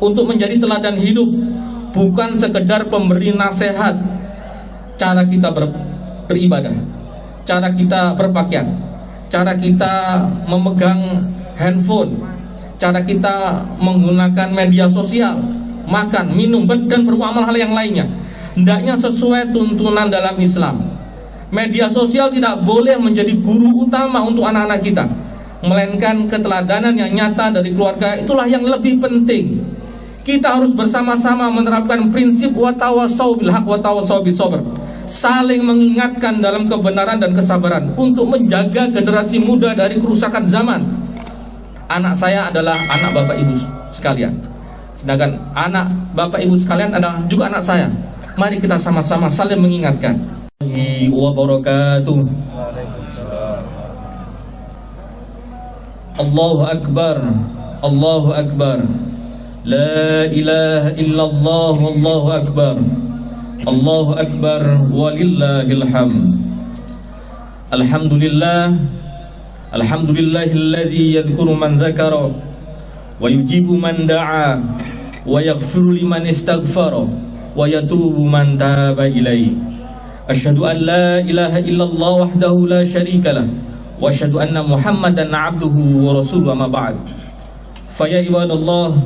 untuk menjadi teladan hidup, bukan sekedar pemberi nasihat. Cara kita beribadah, cara kita berpakaian, cara kita memegang handphone, cara kita menggunakan media sosial, makan, minum, dan bermuamalah hal yang lainnya, hendaknya sesuai tuntunan dalam Islam. Media sosial tidak boleh menjadi guru utama untuk anak-anak kita, melainkan keteladanan yang nyata dari keluarga itulah yang lebih penting. Kita harus bersama-sama menerapkan prinsip wa tawassaw bil haq wa tawassaw bis sabr, saling mengingatkan dalam kebenaran dan kesabaran untuk menjaga generasi muda dari kerusakan zaman. Anak saya adalah anak Bapak Ibu sekalian, sedangkan anak Bapak Ibu sekalian adalah juga anak saya. Mari kita sama-sama saling mengingatkan. Wabarakatuh. Allahu Akbar, Allahu Akbar, la ilaha illallah, Allahu Akbar, Allahu Akbar, walillahil hamd. Alhamdulillah, alhamdulillahilladzi yadhkuru man dzakara wa yujibu man da'a wa yaghfiru liman istaghfara wa yatubu man taba ilaihi. Asyhadu an la ilaha illallah wahdahu la syarika lah wa asyhadu anna Muhammadan abduhu wa rasuluhu, amma ba'd. Fa ya ibadallah,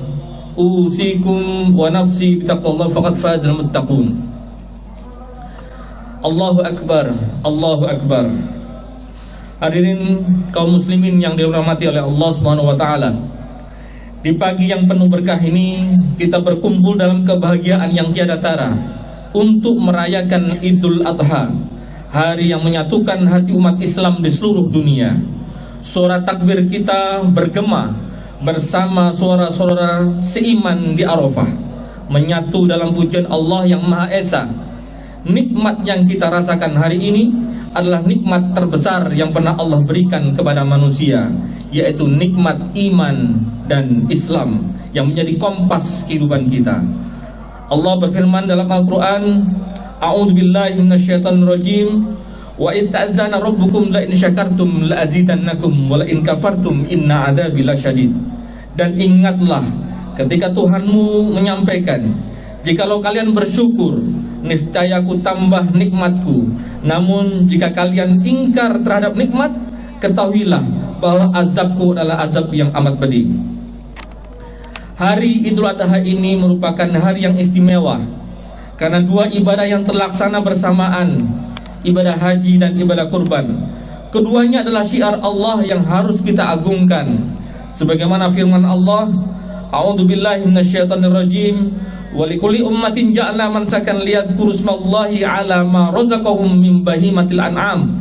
usikum wa nafsi bitaqwallah faqad fazal muttaqun. Allahu Akbar, Allahu Akbar. Hadirin kaum muslimin yang dirahmati oleh Allah Subhanahu wa taala. Di pagi yang penuh berkah ini kita berkumpul dalam kebahagiaan yang tiada tara untuk merayakan Idul Adha, hari yang menyatukan hati umat Islam di seluruh dunia. Suara takbir kita bergema bersama suara-suara seiman di Arafah, menyatu dalam pujian Allah yang Maha Esa. Nikmat yang kita rasakan hari ini adalah nikmat terbesar yang pernah Allah berikan kepada manusia, yaitu nikmat iman dan Islam yang menjadi kompas kehidupan kita. Allah berfirman dalam Al-Quran, A'udzubillahi minasyaitonirrajim, wa in ta'adzana rabbukum la in syakartum la azidannakum wa la in kafartum inna adzabi lasyadid. Dan ingatlah ketika Tuhanmu menyampaikan, jikalau kalian bersyukur, niscaya ku tambah nikmatku. Namun jika kalian ingkar terhadap nikmat, ketahuilah bahwa azabku adalah azab yang amat pedih. Hari Idul Adha ini merupakan hari yang istimewa karena dua ibadah yang terlaksana bersamaan, ibadah haji dan ibadah kurban. Keduanya adalah syiar Allah yang harus kita agungkan. Sebagaimana firman Allah, A'udzubillahi minasyaitonirrajim, wa likulli ummatin ja'alna mansakan liyadhkuru ismallahi 'ala ma razaqahum min bahimatil an'am.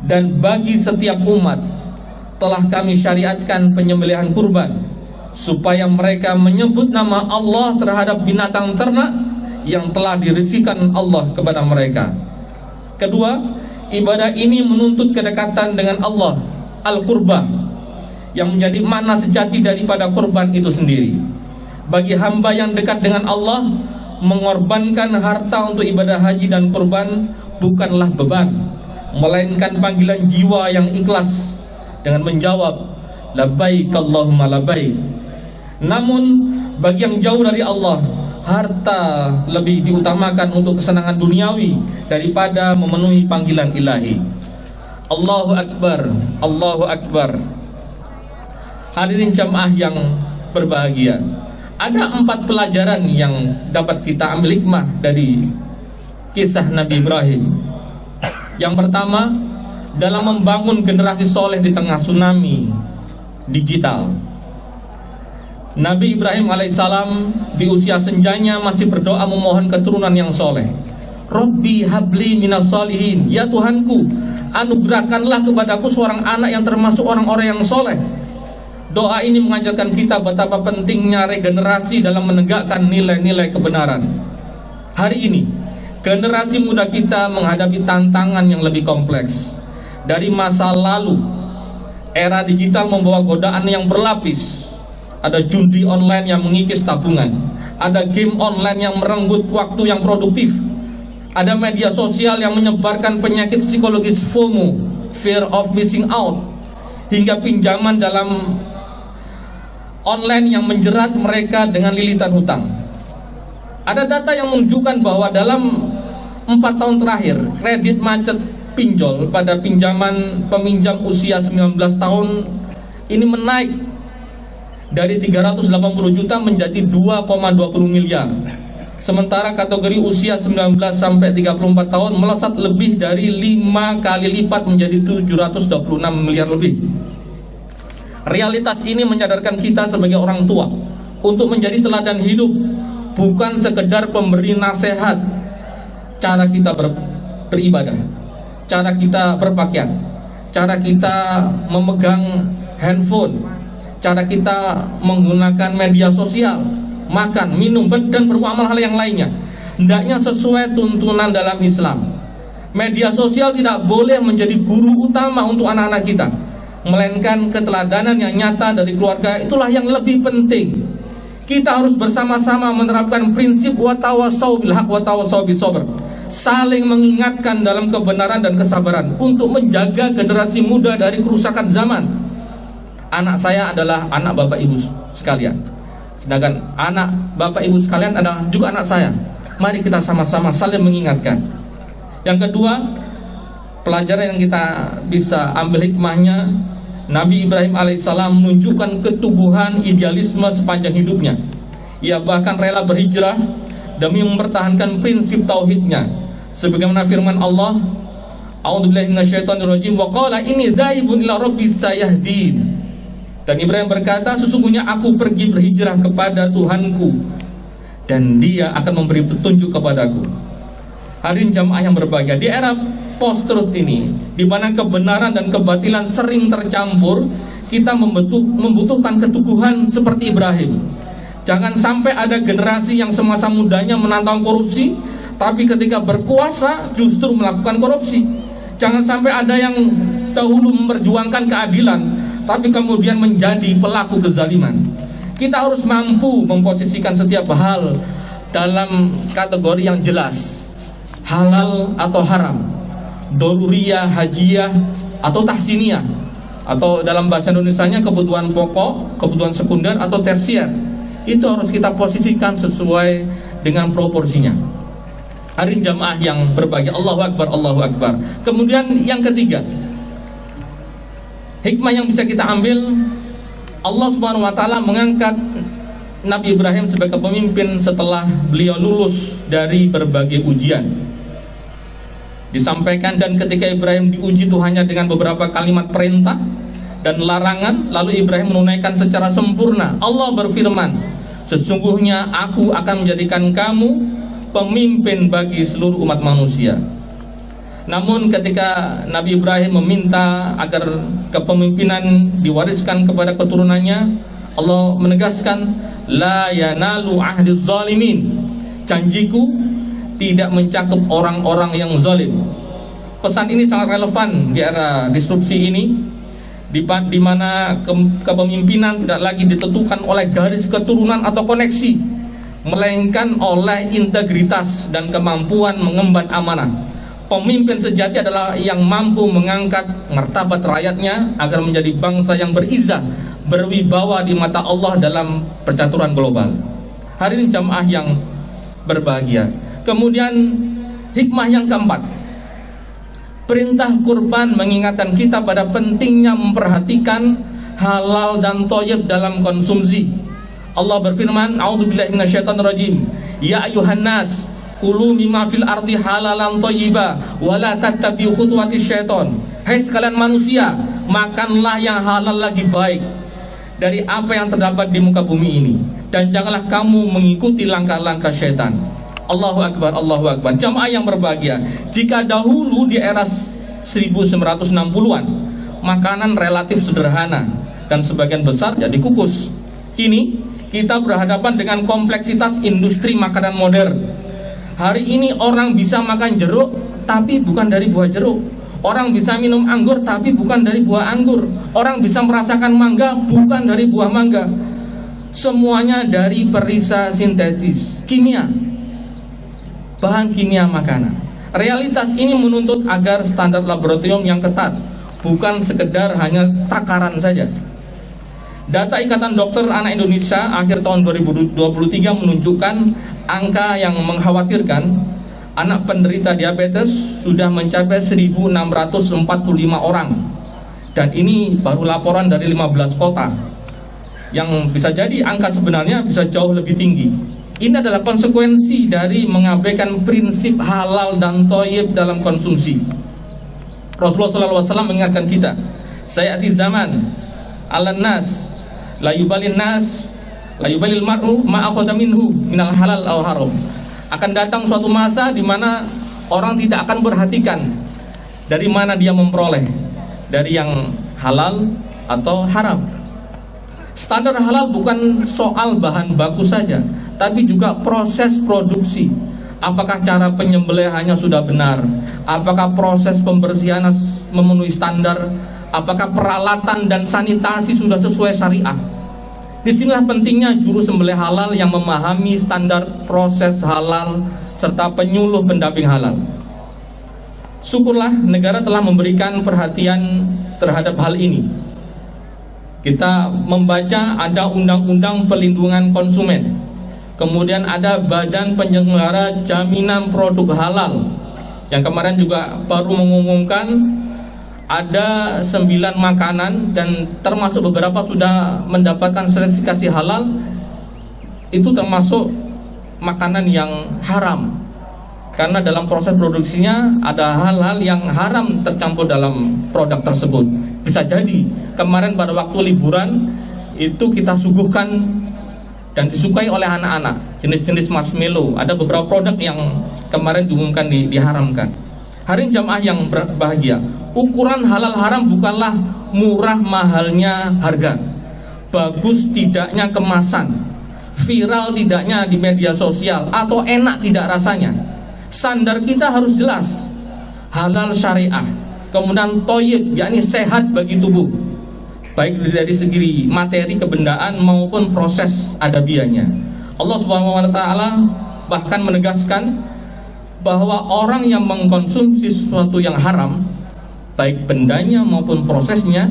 Dan bagi setiap umat telah kami syariatkan penyembelihan kurban, supaya mereka menyebut nama Allah terhadap binatang ternak yang telah dirizkikan Allah kepada mereka. Kedua, ibadah ini menuntut kedekatan dengan Allah, al-qurbah, yang menjadi makna sejati daripada kurban itu sendiri. Bagi hamba yang dekat dengan Allah, mengorbankan harta untuk ibadah haji dan kurban bukanlah beban, melainkan panggilan jiwa yang ikhlas dengan menjawab labbaik Allahumma labbaik. Namun bagi yang jauh dari Allah, harta lebih diutamakan untuk kesenangan duniawi daripada memenuhi panggilan ilahi. Allahu Akbar, Allahu Akbar. Hadirin jamaah yang berbahagia, ada 4 pelajaran yang dapat kita ambil hikmah dari kisah Nabi Ibrahim. Yang pertama, dalam membangun generasi soleh di tengah tsunami digital, Nabi Ibrahim alaihissalam di usia senjanya masih berdoa memohon keturunan yang soleh. Rabbi habli minas solihin, ya Tuhanku, anugerahkanlah kepadaku seorang anak yang termasuk orang-orang yang soleh. Doa ini mengajarkan kita betapa pentingnya regenerasi dalam menegakkan nilai-nilai kebenaran. Hari ini, generasi muda kita menghadapi tantangan yang lebih kompleks. Dari masa lalu, era digital membawa godaan yang berlapis. Ada judi online yang mengikis tabungan, ada game online yang merenggut waktu yang produktif, ada media sosial yang menyebarkan penyakit psikologis FOMO, fear of missing out, hingga pinjaman dalam online yang menjerat mereka dengan lilitan hutang. Ada data yang menunjukkan bahwa dalam 4 tahun terakhir, kredit macet pinjol pada pinjaman peminjam usia 19 tahun ini menaik dari 380 juta menjadi 2,20 miliar. Sementara kategori usia 19 sampai 34 tahun melesat lebih dari 5 kali lipat menjadi 726 miliar lebih. Realitas ini menyadarkan kita sebagai orang tua untuk menjadi teladan hidup, bukan sekedar pemberi nasihat. Cara kita beribadah, cara kita berpakaian, cara kita memegang handphone, cara kita menggunakan media sosial, makan, minum, dan bermuamalah hal yang lainnya, hendaknya sesuai tuntunan dalam Islam. Media sosial tidak boleh menjadi guru utama untuk anak-anak kita, melainkan keteladanan yang nyata dari keluarga itulah yang lebih penting. Kita harus bersama-sama menerapkan prinsip wa tawassaw bil haq wa tawassaw bis sabr, saling mengingatkan dalam kebenaran dan kesabaran untuk menjaga generasi muda dari kerusakan zaman. Anak saya adalah anak Bapak Ibu sekalian, sedangkan anak Bapak Ibu sekalian adalah juga anak saya. Mari kita sama-sama saling mengingatkan. Yang kedua, pelajaran yang kita bisa ambil hikmahnya, Nabi Ibrahim alaihissalam menunjukkan keteguhan idealisme sepanjang hidupnya. Ia bahkan rela berhijrah demi mempertahankan prinsip tauhidnya, sebagaimana firman Allah, a'udzubillahi minasyaitonirrajim, wa qala inni dhaibun ila rabbis sayahdin. Dan Ibrahim berkata, sesungguhnya aku pergi berhijrah kepada Tuhanku dan Dia akan memberi petunjuk kepadaku. Hadirin jamaah yang berbahagia, di era post-truth ini, di mana kebenaran dan kebatilan sering tercampur, kita membutuhkan keteguhan seperti Ibrahim. Jangan sampai ada generasi yang semasa mudanya menantang korupsi, tapi ketika berkuasa justru melakukan korupsi. Jangan sampai ada yang dahulu memperjuangkan keadilan, tapi kemudian menjadi pelaku kezaliman. Kita harus mampu memposisikan setiap hal dalam kategori yang jelas, halal atau haram, doruriyah, hajiyah, atau tahsiniyah, atau dalam bahasa Indonesianya kebutuhan pokok, kebutuhan sekunder, atau tersier. Itu harus kita posisikan sesuai dengan proporsinya. Hadirin jamaah yang berbahagia, Allahu Akbar, Allahu Akbar. Kemudian yang ketiga, hikmah yang bisa kita ambil, Allah Subhanahu wa taala mengangkat Nabi Ibrahim sebagai pemimpin setelah beliau lulus dari berbagai ujian. Disampaikan, dan ketika Ibrahim diuji itu hanya dengan beberapa kalimat perintah dan larangan, lalu Ibrahim menunaikan secara sempurna. Allah berfirman, sesungguhnya aku akan menjadikan kamu pemimpin bagi seluruh umat manusia. Namun ketika Nabi Ibrahim meminta agar kepemimpinan diwariskan kepada keturunannya, Allah menegaskan, la yanalu ahdiz zalimin, janjiku tidak mencakup orang-orang yang zalim. Pesan ini sangat relevan di era disrupsi ini, di mana kepemimpinan tidak lagi ditentukan oleh garis keturunan atau koneksi, melainkan oleh integritas dan kemampuan mengemban amanah. Pemimpin sejati adalah yang mampu mengangkat martabat rakyatnya agar menjadi bangsa yang berizah, berwibawa di mata Allah dalam percaturan global. Hadirin jamaah yang berbahagia. Kemudian hikmah yang keempat, perintah kurban mengingatkan kita pada pentingnya memperhatikan halal dan thayyib dalam konsumsi. Allah berfirman, a'udzubillahi minasyaitonirrajim, ya ayuhan nas kulu mimma fil ardi halalan thayyiba wa la tattabi'u khutuwatis syaiton. Hai sekalian manusia, makanlah yang halal lagi baik dari apa yang terdapat di muka bumi ini, dan janganlah kamu mengikuti langkah-langkah syaitan. Allahu Akbar, Allahu Akbar. Jamaah yang berbahagia, jika dahulu di era 1960-an makanan relatif sederhana dan sebagian besar jadi kukus, kini kita berhadapan dengan kompleksitas industri makanan modern. Hari ini orang bisa makan jeruk tapi bukan dari buah jeruk. Orang bisa minum anggur tapi bukan dari buah anggur. Orang bisa merasakan mangga bukan dari buah mangga. Semuanya dari perisa sintetis, kimia, bahan kimia makanan. Realitas ini menuntut agar standar laboratorium yang ketat, bukan sekedar hanya takaran saja. Data Ikatan Dokter Anak Indonesia akhir tahun 2023 menunjukkan angka yang mengkhawatirkan. Anak penderita diabetes sudah mencapai 1.645 orang. Dan ini baru laporan dari 15 kota. Yang bisa jadi angka sebenarnya bisa jauh lebih tinggi. Ini adalah konsekuensi dari mengabaikan prinsip halal dan thayyib dalam konsumsi. Rasulullah SAW mengingatkan kita, sayati zaman alan nas la yubalil nas la yubalil mar'u ma akhadha minhu minal halal aw haram. Akan datang suatu masa di mana orang tidak akan perhatikan dari mana dia memperoleh, dari yang halal atau haram. Standar halal bukan soal bahan baku saja, tapi juga proses produksi. Apakah cara penyembelihannya sudah benar? Apakah proses pembersihan memenuhi standar? Apakah peralatan dan sanitasi sudah sesuai syariah? Disinilah pentingnya juru sembelih halal yang memahami standar proses halal serta penyuluh pendamping halal. Syukurlah negara telah memberikan perhatian terhadap hal ini. Kita membaca ada Undang-Undang Perlindungan Konsumen, kemudian ada Badan Penyelenggara Jaminan Produk Halal yang kemarin juga baru mengumumkan ada 9 makanan dan termasuk beberapa sudah mendapatkan sertifikasi halal. Itu termasuk makanan yang haram, karena dalam proses produksinya ada hal-hal yang haram tercampur dalam produk tersebut. Bisa jadi kemarin pada waktu liburan itu kita suguhkan dan disukai oleh anak-anak jenis-jenis marshmallow. Ada beberapa produk yang kemarin diumumkan diharamkan. Hari ini jamaah yang berbahagia, ukuran halal haram bukanlah murah mahalnya harga, bagus tidaknya kemasan, viral tidaknya di media sosial, atau enak tidak rasanya. Standar kita harus jelas, halal syariah, kemudian thayyib, yakni sehat bagi tubuh, baik dari segi materi kebendaan maupun proses adabiahnya. Allah Subhanahu wa taala bahkan menegaskan bahwa orang yang mengkonsumsi sesuatu yang haram, baik bendanya maupun prosesnya,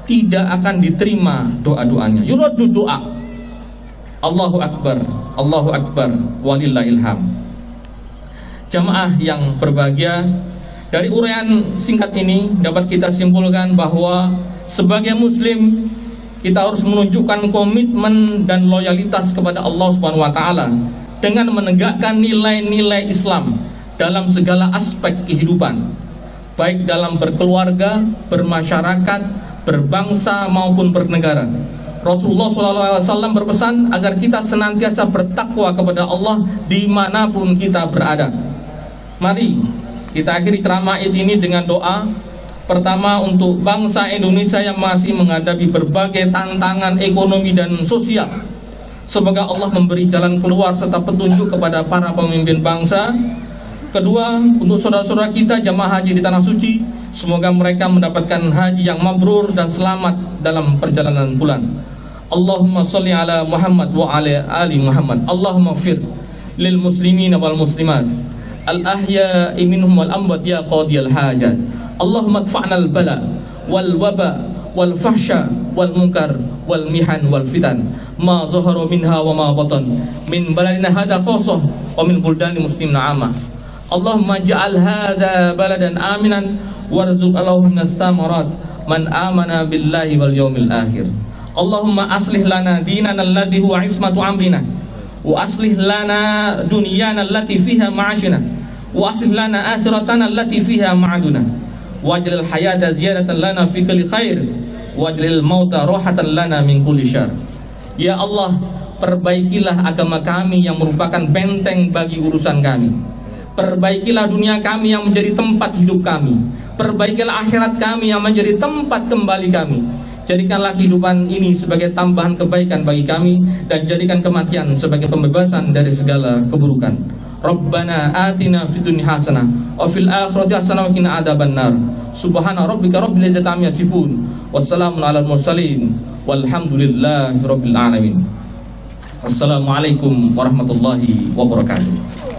tidak akan diterima doa-doanya. Yuraddu doa. Allahu Akbar, Allahu Akbar, walillahil hamd. Jamaah yang berbahagia, dari uraian singkat ini dapat kita simpulkan bahwa sebagai muslim kita harus menunjukkan komitmen dan loyalitas kepada Allah Subhanahu wa taala dengan menegakkan nilai-nilai Islam dalam segala aspek kehidupan, baik dalam berkeluarga, bermasyarakat, berbangsa maupun bernegara. Rasulullah SAW berpesan agar kita senantiasa bertakwa kepada Allah dimanapun kita berada. Mari kita akhiri ceramah ini dengan doa. Pertama, untuk bangsa Indonesia yang masih menghadapi berbagai tantangan ekonomi dan sosial, semoga Allah memberi jalan keluar serta petunjuk kepada para pemimpin bangsa. Kedua, untuk saudara-saudara kita jamaah haji di Tanah Suci, semoga mereka mendapatkan haji yang mabrur dan selamat dalam perjalanan pulang. Allahumma sholli ala Muhammad wa ala ali Muhammad. Allahumma fir lil muslimina wal muslimat al ahya'i minhum wal amwat ya qadiyal hajat. Allahumma adfa'na al bala wal waba wal fahsya wal munkar wal mihan wal fitan ma zahara minha wa ma batan min baladina hadha khassah wa min buldani muslimin 'amah. Allahumma ja'al hadha baladan aminan warzuq Allahum minas thamarat man amana billahi wal yawmil akhir. Allahumma aslih lana dinana alladhi huwa ismatu amrina wa aslih lana dunyana allati fiha ma'ashina wa aslih lana akhiratana allati fiha ma'aduna waj'al hayata ziyadatan lana fi kulli khair waj'al mauta rohatan lana min kulli syarr. Ya Allah, perbaikilah agama kami yang merupakan benteng bagi urusan kami. Perbaikilah dunia kami yang menjadi tempat hidup kami. Perbaikilah akhirat kami yang menjadi tempat kembali kami. Jadikanlah kehidupan ini sebagai tambahan kebaikan bagi kami, dan jadikan kematian sebagai pembebasan dari segala keburukan. Rabbana atina fid dunya hasanah wa fil akhirati hasanah wa qina adzabannar. Subhana rabbika rabbil izzati amma yasifun. Wassalamun alal mursalin walhamdulillahi rabbil alamin. Assalamualaikum warahmatullahi wabarakatuh.